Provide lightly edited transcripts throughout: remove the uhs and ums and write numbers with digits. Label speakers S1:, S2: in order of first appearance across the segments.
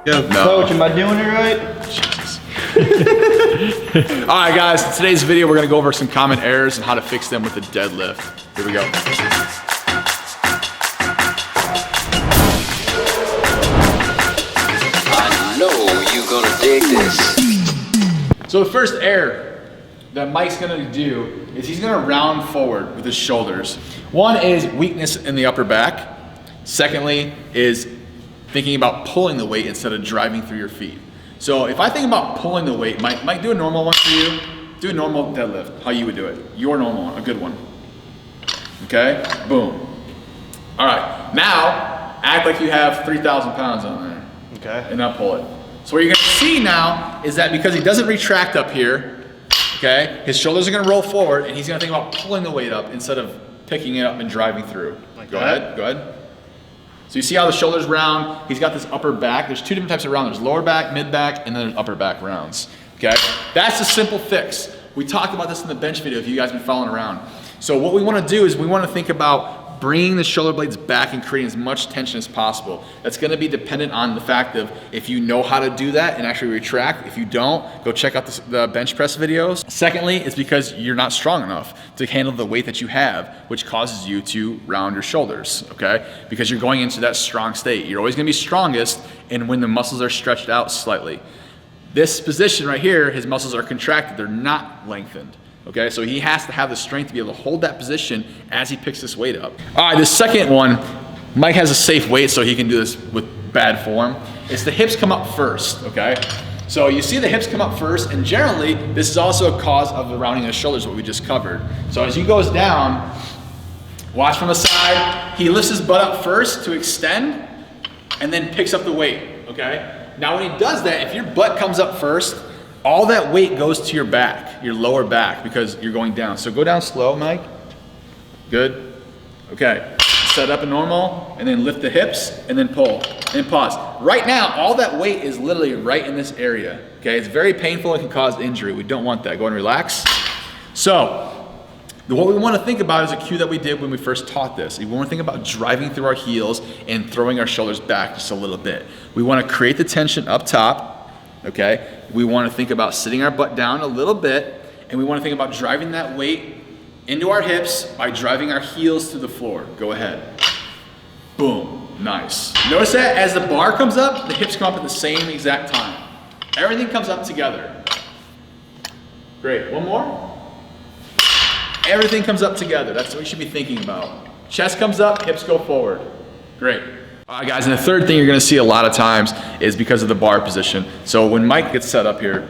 S1: Yo,
S2: No.
S1: Coach, am I doing it right?
S2: Jesus. All right, guys, in today's video, we're gonna go over some common errors and how to fix them with the deadlift. Here we go.
S3: I know you're gonna dig this.
S2: So the first error that Mike's gonna do is he's gonna round forward with his shoulders. One is weakness in the upper back. Secondly is thinking about pulling the weight instead of driving through your feet. So if I think about pulling the weight, Mike, do a normal one for you. Do a normal deadlift, how you would do it. Your normal one, a good one. Okay, boom. All right, now act like you have 3,000 pounds on there.
S1: Okay.
S2: And now pull it. So what you're gonna see now is that because he doesn't retract up here, okay, his shoulders are gonna roll forward and he's gonna think about pulling the weight up instead of picking it up and driving through.
S1: Like
S2: go
S1: that?
S2: ahead, go ahead. So you see how the shoulders round, he's got this upper back. There's two different types of round. There's lower back, mid back, and then there's upper back rounds, okay? That's a simple fix. We talked about this in the bench video if you guys have been following around. So what we wanna do is we wanna think about bringing the shoulder blades back and creating as much tension as possible. That's gonna be dependent on the fact of if you know how to do that and actually retract. If you don't, go check out the bench press videos. Secondly, it's because you're not strong enough to handle the weight that you have, which causes you to round your shoulders, okay? Because you're going into that strong state. You're always gonna be strongest and when the muscles are stretched out slightly. This position right here, his muscles are contracted, they're not lengthened. Okay, so he has to have the strength to be able to hold that position as he picks this weight up. All right, the second one, Mike has a safe weight so he can do this with bad form. It's the hips come up first, okay? So you see the hips come up first, and generally, this is also a cause of the rounding of the shoulders, what we just covered. So as he goes down, watch from the side, he lifts his butt up first to extend, and then picks up the weight, okay? Now when he does that, if your butt comes up first, all that weight goes to your back, your lower back, because you're going down. So go down slow, Mike. Good. Okay. Set up a normal, and then lift the hips, and then pull, and pause. Right now, all that weight is literally right in this area. Okay, it's very painful and can cause injury. We don't want that. Go and relax. So, what we want to think about is a cue that we did when we first taught this. We want to think about driving through our heels and throwing our shoulders back just a little bit. We want to create the tension up top. Okay, we want to think about sitting our butt down a little bit, and we want to think about driving that weight into our hips by driving our heels to the floor. Go ahead. Boom. Nice. Notice that as the bar comes up, the hips come up at the same exact time. Everything comes up together. Great. One more. Everything comes up together. That's what you should be thinking about. Chest comes up, hips go forward. Great. All right, guys, and the third thing you're gonna see a lot of times is because of the bar position. So when Mike gets set up here,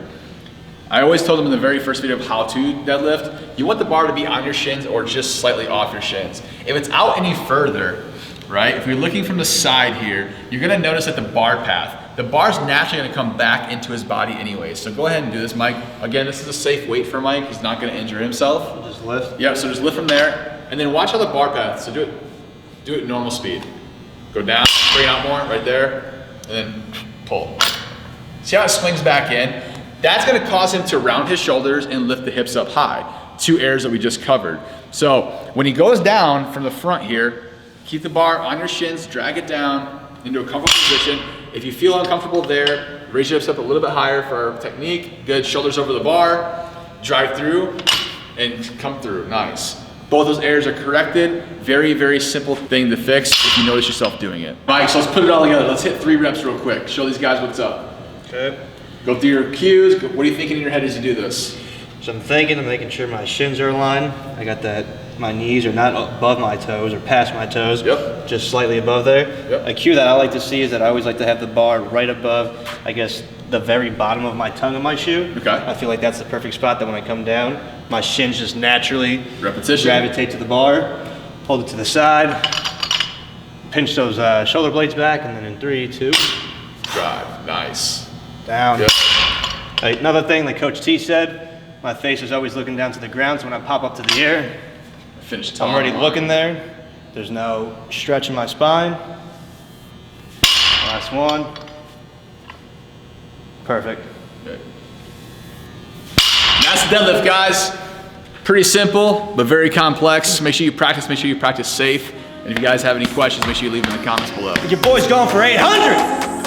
S2: I always told him in the very first video of how to deadlift, you want the bar to be on your shins or just slightly off your shins. If it's out any further, right, if you're looking from the side here, you're gonna notice that the bar path, the bar's naturally gonna come back into his body anyway. So go ahead and do this, Mike. Again, this is a safe weight for Mike. He's not gonna injure himself.
S1: Just lift?
S2: Yeah, so just lift from there, and then watch how the bar path, so do it normal speed. Go down, bring it out more, right there, and then pull. See how it swings back in? That's gonna cause him to round his shoulders and lift the hips up high. Two errors that we just covered. So when he goes down from the front here, keep the bar on your shins, drag it down into a comfortable position. If you feel uncomfortable there, raise your hips up a little bit higher for our technique. Good, shoulders over the bar, drive through, and come through, nice. Both those errors are corrected. Very, very simple thing to fix if you notice yourself doing it. Mike, so let's put it all together. Let's hit 3 reps real quick. Show these guys what's up.
S1: Okay.
S2: Go through your cues. What are you thinking in your head as you do this?
S1: So I'm making sure my shins are aligned. I got that, my knees are not above my toes or past my toes.
S2: Yep.
S1: Just slightly above there.
S2: Yep.
S1: A cue that I like to see is that I always like to have the bar right above, I guess, the very bottom of my tongue of my shoe.
S2: Okay.
S1: I feel like that's the perfect spot that when I come down, my shins just naturally gravitate to the bar, hold it to the side, pinch those shoulder blades back, and then in 3, 2,
S2: drive, nice.
S1: down.
S2: Yep.
S1: Another thing that Coach T said, my face is always looking down to the ground, so when I pop up to the air,
S2: Finish
S1: I'm already looking there. There's no stretch in my spine. Last one. Perfect.
S2: Okay. That's the deadlift, guys. Pretty simple, but very complex. Make sure you practice safe. And if you guys have any questions, make sure you leave them in the comments below.
S1: Your boy's going for 800.